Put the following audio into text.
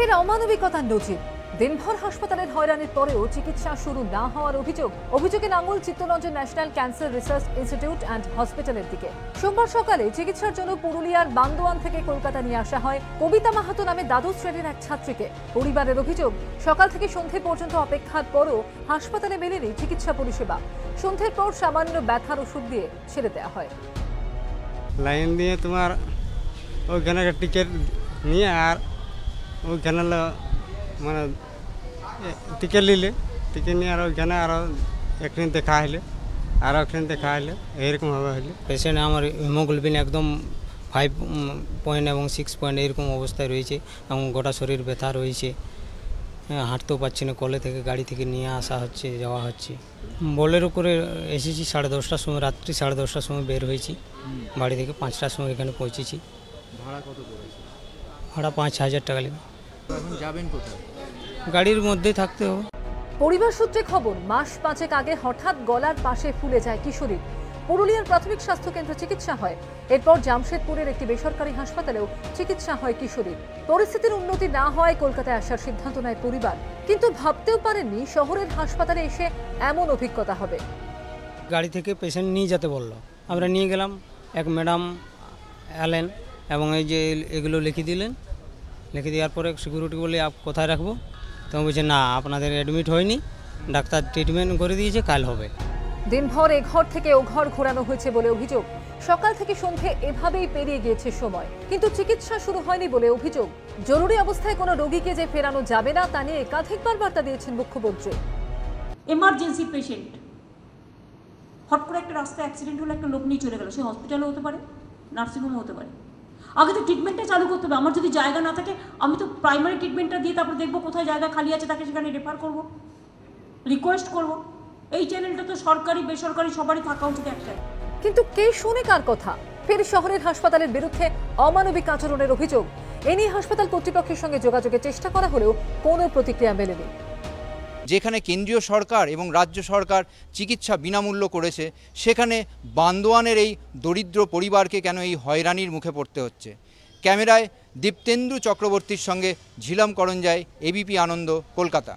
ফের অমানবিকতার নজির। দিনভর হাসপাতালের হয়রানির পরেও চিকিৎসা শুরু না হওয়ার অভিযোগে আঙুল Chittaranjan national cancer research institute and হসপিটালের দিকে। সোমবার সকালে চিকিৎসার জন্য পুরুলিয়ার বান্দোয়ান থেকে কলকাতা নিয়ে আসা হয় কবিতা মাহাতো নামে দ্বাদশ শ্রেণীর এক ছাত্রীকে। পরিবারের অভিযোগ, সকাল থেকে সন্ধে পর্যন্ত অপেক্ষার পরও হাসপাতালে মেলেনি চিকিৎসা পরিষেবা। সন্ধ্যের পর সামান্য ব্যথার ওষুধ দিয়ে ছেড়ে দেওয়া হয়। লাইন দিয়ে তোমার ওইখানে টিকিট নিয়ে আর ওইখানে মানে টিকিট নিলে টিকিট নিয়ে আর ওইখানে আরও একদিন দেখা হলে আর একদিন দেখা হলে এইরকমভাবে হলে পেশেন্ট আমার হিমোগ্লোবিন একদম 5 পয়েন্ট এবং 6 পয়েন্ট এরকম অবস্থায় রয়েছে এবং গোটা শরীর ব্যথা রয়েছে। হাঁটতেও পারছি না, কলে থেকে গাড়ি থেকে নিয়ে আসা হচ্ছে, যাওয়া হচ্ছে। বোলেরো করে এসেছি 10:30টার সময়, রাত্রি 10:30টার সময় বের হয়েছি বাড়ি থেকে। 5টার সময় এখানে পৌঁছেছি। ভাড়া কত পড়েছে? ভাড়া 5,000 টাকা লাগবে। এখন যাবেন কোথায়? গাড়ির মধ্যেই থাকতে হবে। পরিবার সূত্রে খবর, মাস 5 আগে হঠাৎ গলার পাশে ফুলে যায় কিশোরীর। পুরুলিয়ার প্রাথমিক স্বাস্থ্য কেন্দ্রে চিকিৎসা হয়। এরপর জামশেদপুরের একটি বেসরকারি হাসপাতালেও চিকিৎসা হয় কিশোরীর। পরিস্থিতির উন্নতি না হওয়ায় কলকাতায় আসার সিদ্ধান্ত নেয় পরিবার, কিন্তু ভাবতেও পারেননি শহরের হাসপাতালে এসে এমন অভিজ্ঞতা হবে। গাড়ি থেকে পেশেন্ট নিয়ে যেতে বললো, আমরা নিয়ে গেলাম। এক ম্যাডাম এলেন এবং এই যে এগুলো লিখে দিলেন। লিখে দেওয়ার পরে সিকিউরিটি বলে কোথায় রাখবো, তো বলছে না, আপনাদের অ্যাডমিট হয়নি, ডাক্তার ট্রিটমেন্ট করে দিয়েছে, কাল হবে। দিনভর এ ঘর থেকে ও ঘর ঘোরানো হয়েছে বলে অভিযোগ। সকাল থেকে সন্ধে এভাবেই পেরিয়ে গিয়েছে সময়, কিন্তু চিকিৎসা শুরু হয়নি বলে অভিযোগ। জরুরি অবস্থায় কোনো রোগীকে যে ফেরানো যাবে না তা নিয়ে একাধিকবার বার্তা দিয়েছেন মুখ্যমন্ত্রী। এমার্জেন্সি পেশেন্ট, হট করে একটা রাস্তায় অ্যাক্সিডেন্ট হলে একটা লোক নিয়ে চলে গেল, সে হসপিটালও হতে পারে, নার্সিংহোমও হতে পারে। আগে তো ট্রিটমেন্টটা চালু করতে হবে। আমার যদি জায়গা না থাকে, আমি তো প্রাইমারি ট্রিটমেন্টটা দিয়ে তারপর দেখবো কোথায় জায়গা খালি আছে, তাকে সেখানে রেফার করব, রিকোয়েস্ট করব। এই চ্যানেলটা তো সরকারি বেসরকারি সবারই থাকা উচিত একটাই। কিন্তু কে শুনে কার কথা? ফের শহরের হাসপাতালের বিরুদ্ধে অমানবিক আচরণের অভিযোগ। এ নিয়ে হাসপাতাল কর্তৃপক্ষের সঙ্গে যোগাযোগের চেষ্টা করা হলেও কোনো প্রতিক্রিয়া মেলেনি। যেখানে কেন্দ্রীয় সরকার এবং রাজ্য সরকার চিকিৎসা বিনামূল্য করেছে, সেখানে বান্দোয়ানের এই দরিদ্র পরিবারকে কেন এই হয়রানির মুখে পড়তে হচ্ছে? ক্যামেরায় দীপ্তেন্দু চক্রবর্তীর সঙ্গে ঝিলাম করঞ্জাই, এবিপি আনন্দ, কলকাতা।